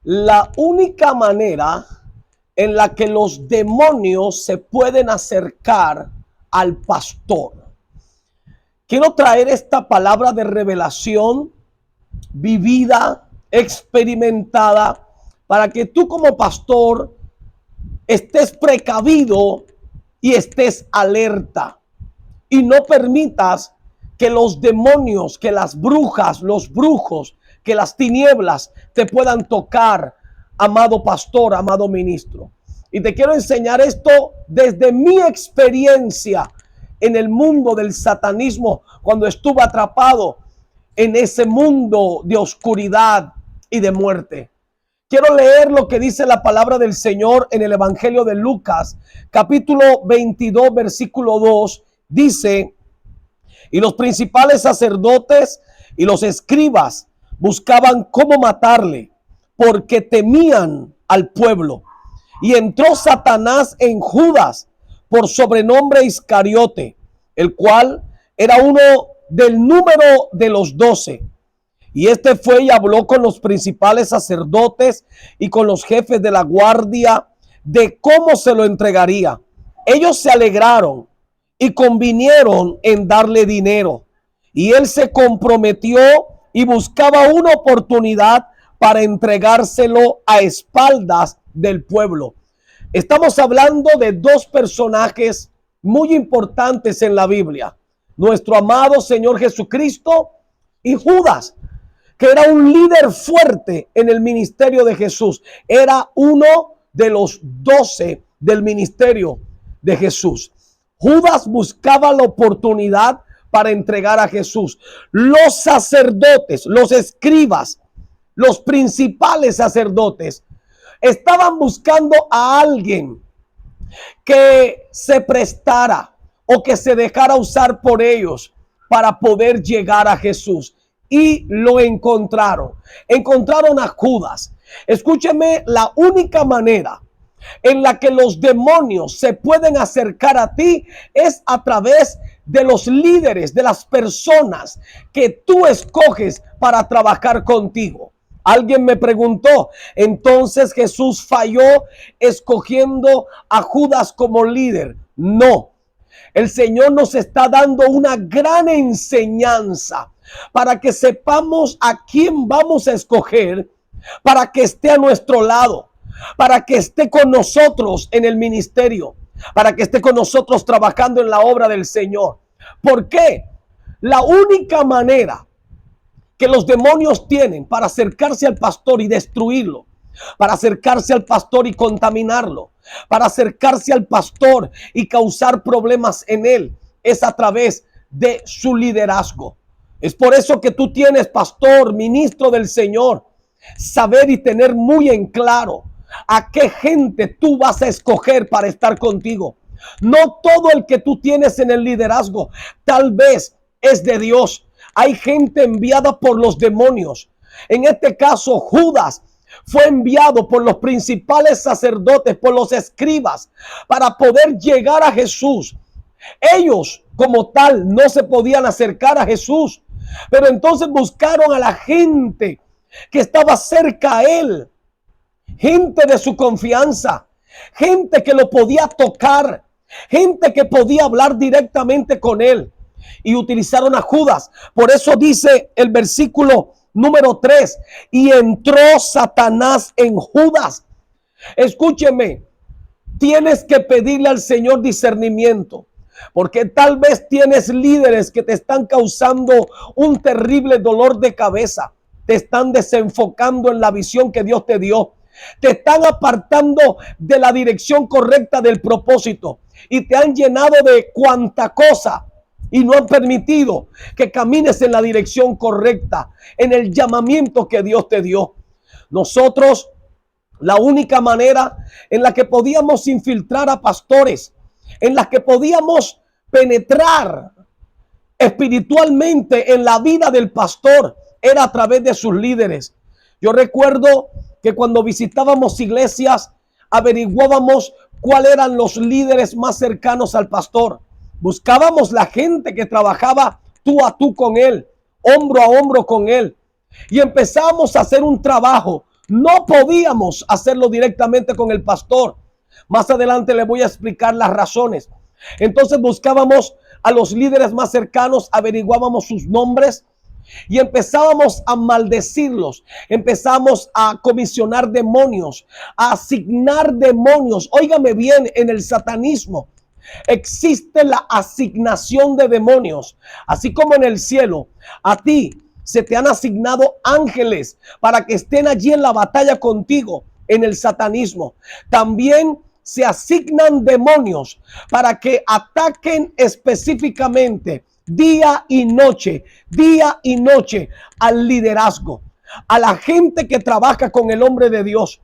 La única manera en la que los demonios se pueden acercar al pastor. Quiero traer esta palabra de revelación vivida, experimentada, para que tú como pastor estés precavido y estés alerta y no permitas que los demonios, que las brujas, los brujos, que las tinieblas te puedan tocar, amado pastor, amado ministro. Y te quiero enseñar esto desde mi experiencia en el mundo del satanismo, cuando estuve atrapado en ese mundo de oscuridad y de muerte. Quiero leer lo que dice la palabra del Señor en el Evangelio de Lucas, capítulo 22, versículo 2. Dice: y los principales sacerdotes y los escribas buscaban cómo matarle, porque temían al pueblo. Y entró Satanás en Judas, por sobrenombre Iscariote, el cual era uno del número de los 12. Y este fue y habló con los principales sacerdotes y con los jefes de la guardia de cómo se lo entregaría. Ellos se alegraron y convinieron en darle dinero. Y él se comprometió y buscaba una oportunidad para entregárselo a espaldas del pueblo. Estamos hablando de dos personajes muy importantes en la Biblia: nuestro amado Señor Jesucristo y Judas, que era un líder fuerte en el ministerio de Jesús. Era uno de los 12 del ministerio de Jesús. Judas buscaba la oportunidad para entregar a Jesús. Los sacerdotes, los escribas, los principales sacerdotes estaban buscando a alguien que se prestara o que se dejara usar por ellos para poder llegar a Jesús. Y lo encontraron. Encontraron a Judas. Escúcheme, la única manera en la que los demonios se pueden acercar a ti es a través de los líderes, de las personas que tú escoges para trabajar contigo. Alguien me preguntó, entonces Jesús falló escogiendo a Judas como líder. No, el Señor nos está dando una gran enseñanza para que sepamos a quién vamos a escoger para que esté a nuestro lado, para que esté con nosotros en el ministerio, para que esté con nosotros trabajando en la obra del Señor. ¿Por qué? La única manera que los demonios tienen para acercarse al pastor y destruirlo, para acercarse al pastor y contaminarlo, para acercarse al pastor y causar problemas en él, es a través de su liderazgo. Es por eso que tú tienes, pastor, ministro del Señor, saber y tener muy en claro a qué gente tú vas a escoger para estar contigo. No todo el que tú tienes en el liderazgo tal vez es de Dios. Hay gente enviada por los demonios. En este caso, Judas fue enviado por los principales sacerdotes, por los escribas, para poder llegar a Jesús. Ellos como tal no se podían acercar a Jesús, pero entonces buscaron a la gente que estaba cerca a él, gente de su confianza, gente que lo podía tocar, gente que podía hablar directamente con él, y utilizaron a Judas. Por eso dice el versículo número 3, y entró Satanás en Judas. Escúcheme, tienes que pedirle al Señor discernimiento, porque tal vez tienes líderes que te están causando un terrible dolor de cabeza, te están desenfocando en la visión que Dios te dio, te están apartando de la dirección correcta del propósito y te han llenado de cuanta cosa y no han permitido que camines en la dirección correcta, en el llamamiento que Dios te dio. Nosotros, la única manera en la que podíamos infiltrar a pastores, en la que podíamos penetrar espiritualmente en la vida del pastor, era a través de sus líderes. Yo recuerdo que cuando visitábamos iglesias, averiguábamos cuáles eran los líderes más cercanos al pastor. Buscábamos la gente que trabajaba tú a tú con él, hombro a hombro con él. Y empezamos a hacer un trabajo No podíamos hacerlo directamente con el pastor. Más adelante le voy a explicar las razones. Entonces buscábamos a los líderes más cercanos, averiguábamos sus nombres y empezábamos a maldecirlos. Empezamos a comisionar demonios, a asignar demonios. Óigame bien, en el satanismo existe la asignación de demonios. Así como en el cielo, a ti se te han asignado ángeles para que estén allí en la batalla contigo. En el satanismo también se asignan demonios para que ataquen específicamente día y noche al liderazgo, a la gente que trabaja con el hombre de Dios,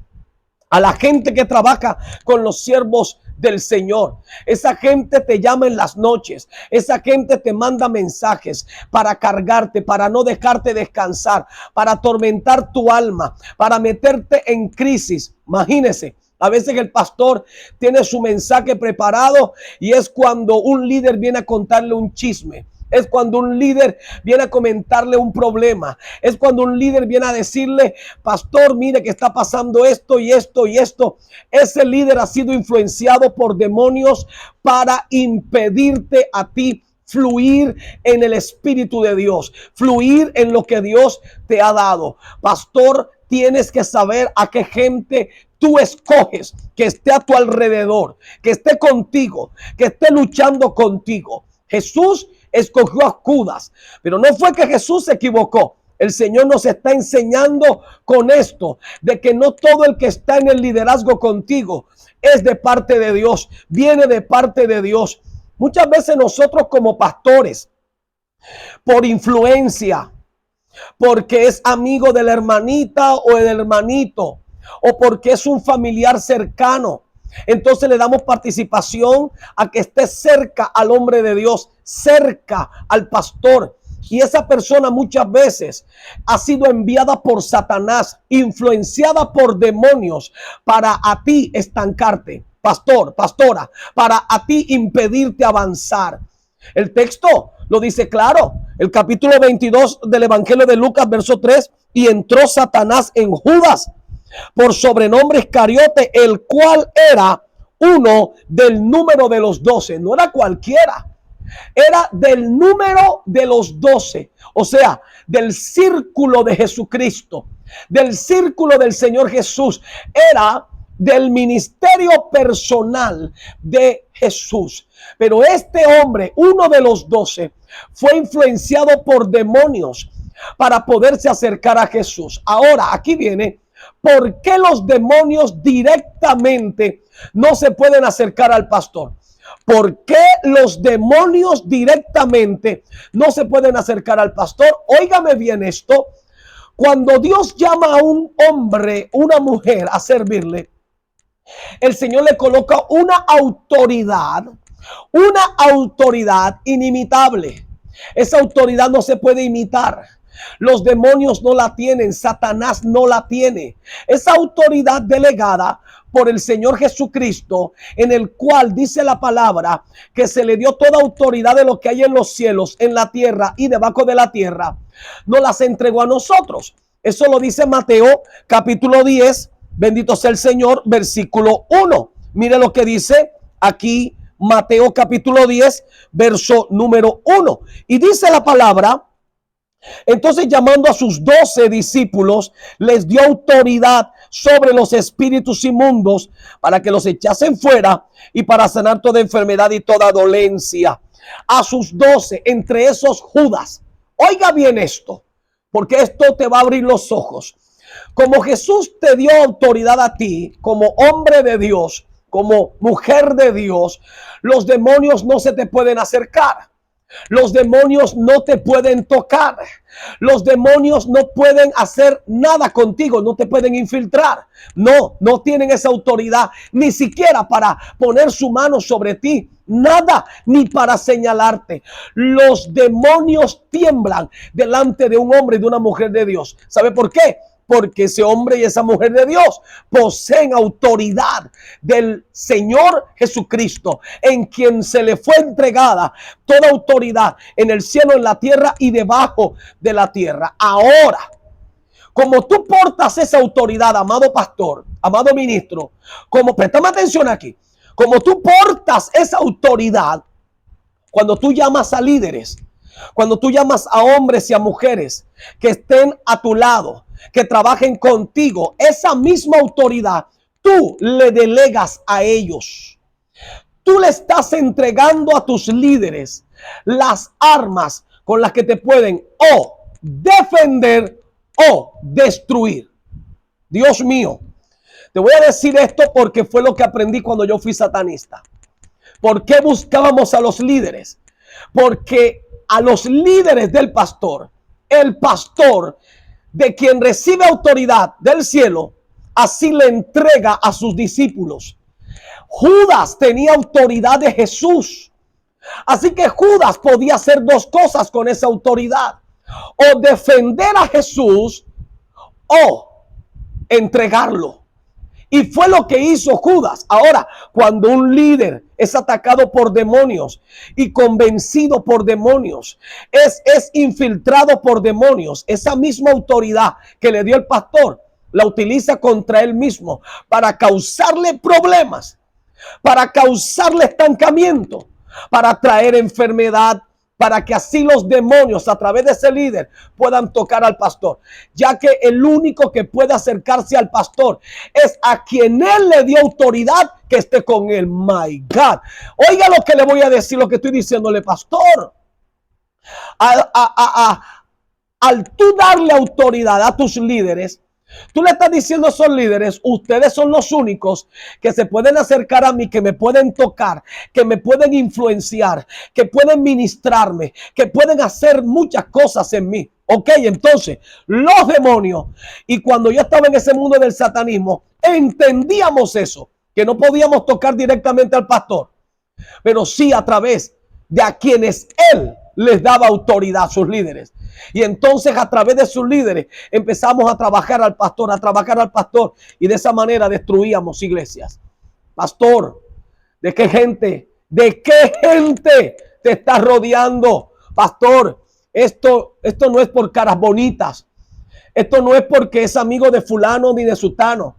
a la gente que trabaja con los siervos del Señor. Esa gente te llama en las noches, esa gente te manda mensajes para cargarte, para no dejarte descansar, para atormentar tu alma, para meterte en crisis. Imagínese, a veces el pastor tiene su mensaje preparado y es cuando un líder viene a contarle un chisme. Es cuando un líder viene a comentarle un problema. Es cuando un líder viene a decirle, pastor, mire que está pasando esto y esto y esto. Ese líder ha sido influenciado por demonios para impedirte a ti fluir en el Espíritu de Dios, fluir en lo que Dios te ha dado. Pastor, tienes que saber a qué gente tú escoges que esté a tu alrededor, que esté contigo, que esté luchando contigo. Jesús escogió a Judas, pero no fue que Jesús se equivocó. El Señor nos está enseñando con esto, de que no todo el que está en el liderazgo contigo es de parte de Dios, viene de parte de Dios. Muchas veces nosotros como pastores, por influencia, porque es amigo de la hermanita o del hermanito, o porque es un familiar cercano, entonces le damos participación a que esté cerca al hombre de Dios, cerca al pastor. Y esa persona muchas veces ha sido enviada por Satanás, influenciada por demonios para a ti estancarte, pastor, pastora, para a ti impedirte avanzar. El texto lo dice claro, el capítulo 22 del Evangelio de Lucas, verso 3, y entró Satanás en Judas, por sobrenombre Iscariote, el cual era uno del número de los 12. No era cualquiera, era del número de los 12, o sea, del círculo de Jesucristo, del círculo del Señor Jesús. Era del ministerio personal de Jesús. Pero este hombre, uno de los 12, fue influenciado por demonios para poderse acercar a Jesús. Ahora, aquí viene, ¿por qué los demonios directamente no se pueden acercar al pastor? ¿Por qué los demonios directamente no se pueden acercar al pastor? Óigame bien esto. Cuando Dios llama a un hombre, una mujer a servirle, el Señor le coloca una autoridad inimitable. Esa autoridad no se puede imitar. Los demonios no la tienen, Satanás no la tiene. Esa autoridad delegada por el Señor Jesucristo, en el cual dice la palabra que se le dio toda autoridad de lo que hay en los cielos, en la tierra y debajo de la tierra, no las entregó a nosotros. Eso lo dice Mateo capítulo 10, bendito sea el Señor, versículo 1. Mire lo que dice aquí Mateo capítulo 10, verso número 1. Y dice la palabra: entonces, llamando a sus 12 discípulos, les dio autoridad sobre los espíritus inmundos para que los echasen fuera y para sanar toda enfermedad y toda dolencia. A sus 12, entre esos Judas. Oiga bien esto, porque esto te va a abrir los ojos. Como Jesús te dio autoridad a ti, como hombre de Dios, como mujer de Dios, los demonios no se te pueden acercar. Los demonios no te pueden tocar. Los demonios no pueden hacer nada contigo, no te pueden infiltrar. No tienen esa autoridad, ni siquiera para poner su mano sobre ti. Nada, ni para señalarte. Los demonios tiemblan delante de un hombre y de una mujer de Dios. ¿Sabe por qué? Porque ese hombre y esa mujer de Dios poseen autoridad del Señor Jesucristo, en quien se le fue entregada toda autoridad en el cielo, en la tierra y debajo de la tierra. Ahora, como tú portas esa autoridad, amado pastor, amado ministro, como, préstame atención aquí, como tú portas esa autoridad, cuando tú llamas a líderes, cuando tú llamas a hombres y a mujeres que estén a tu lado, que trabajen contigo, esa misma autoridad tú le delegas a ellos. Tú le estás entregando a tus líderes las armas con las que te pueden o defender o destruir. Dios mío, te voy a decir esto porque fue lo que aprendí cuando yo fui satanista. ¿Por qué buscábamos a los líderes? Porque a los líderes del pastor, el pastor de quien recibe autoridad del cielo, así le entrega a sus discípulos. Judas tenía autoridad de Jesús. Así que Judas podía hacer dos cosas con esa autoridad: o defender a Jesús o entregarlo. Y fue lo que hizo Judas. Ahora, cuando un líder es atacado por demonios y convencido por demonios, es infiltrado por demonios, esa misma autoridad que le dio el pastor la utiliza contra él mismo para causarle problemas, para causarle estancamiento, para traer enfermedad, para que así los demonios a través de ese líder puedan tocar al pastor, ya que el único que puede acercarse al pastor es a quien él le dio autoridad que esté con él. My God, oiga lo que le voy a decir, lo que estoy diciéndole, pastor. Al tú darle autoridad a tus líderes, tú le estás diciendo a esos líderes: ustedes son los únicos que se pueden acercar a mí, que me pueden tocar, que me pueden influenciar, que pueden ministrarme, que pueden hacer muchas cosas en mí. Ok, entonces los demonios, y cuando yo estaba en ese mundo del satanismo, entendíamos eso, que no podíamos tocar directamente al pastor, pero sí a través de a quienes él les daba autoridad, a sus líderes. Y entonces a través de sus líderes empezamos a trabajar al pastor, y de esa manera destruíamos iglesias. Pastor, ¿de qué gente te estás rodeando? Pastor, esto no es por caras bonitas. Esto no es porque es amigo de fulano ni de sutano.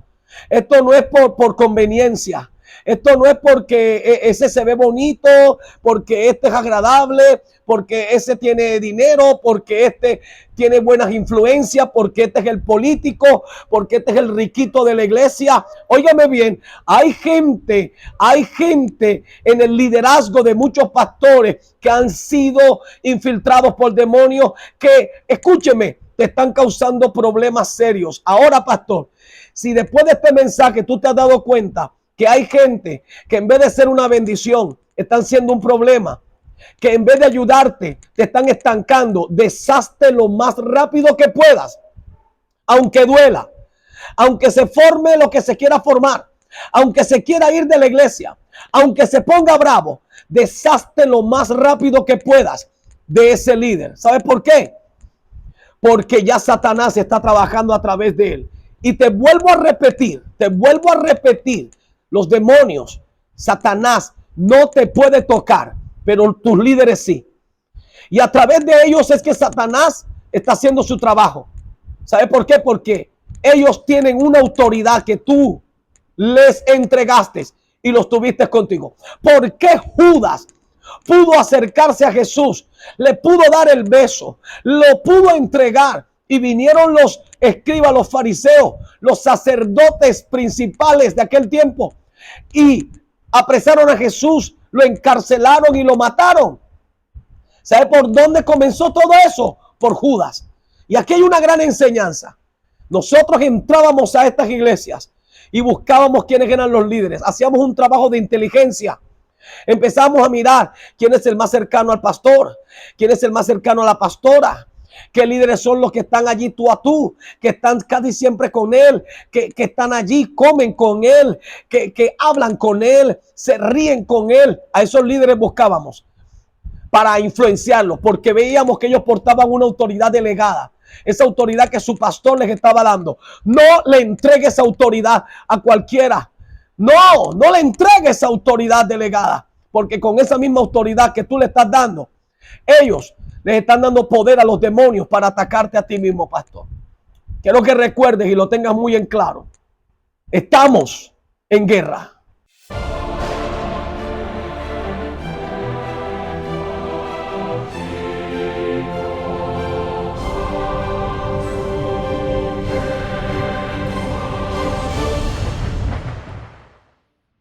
Esto no es por conveniencia. Esto no es porque ese se ve bonito, porque este es agradable, porque ese tiene dinero, porque este tiene buenas influencias, porque este es el político, porque este es el riquito de la iglesia. Óigame bien, hay gente en el liderazgo de muchos pastores que han sido infiltrados por demonios que, escúcheme, te están causando problemas serios. Ahora, pastor, si después de este mensaje tú te has dado cuenta que hay gente que en vez de ser una bendición, están siendo un problema, que en vez de ayudarte, te están estancando, deshazte lo más rápido que puedas, aunque duela, aunque se forme lo que se quiera formar, aunque se quiera ir de la iglesia, aunque se ponga bravo, deshazte lo más rápido que puedas de ese líder. ¿Sabes por qué? Porque ya Satanás está trabajando a través de él. Y te vuelvo a repetir, los demonios, Satanás no te puede tocar, pero tus líderes sí. Y a través de ellos es que Satanás está haciendo su trabajo. ¿Sabe por qué? Porque ellos tienen una autoridad que tú les entregaste y los tuviste contigo. ¿Por qué Judas pudo acercarse a Jesús? Le pudo dar el beso, lo pudo entregar. Y vinieron los escribas, los fariseos, los sacerdotes principales de aquel tiempo, y apresaron a Jesús, lo encarcelaron y lo mataron. ¿Sabe por dónde comenzó todo eso? Por Judas. Y aquí hay una gran enseñanza. Nosotros entrábamos a estas iglesias y buscábamos quiénes eran los líderes. Hacíamos un trabajo de inteligencia. Empezamos a mirar quién es el más cercano al pastor, quién es el más cercano a la pastora, qué líderes son los que están allí tú a tú, que están casi siempre con él, que están allí, comen con él, que hablan con él, se ríen con él. A esos líderes buscábamos para influenciarlos, porque veíamos que ellos portaban una autoridad delegada, esa autoridad que su pastor les estaba dando. No le entregue esa autoridad a cualquiera. No le entregue esa autoridad delegada, porque con esa misma autoridad que tú le estás dando, ellos les están dando poder a los demonios para atacarte a ti mismo, pastor. Quiero que recuerdes y lo tengas muy en claro. Estamos en guerra.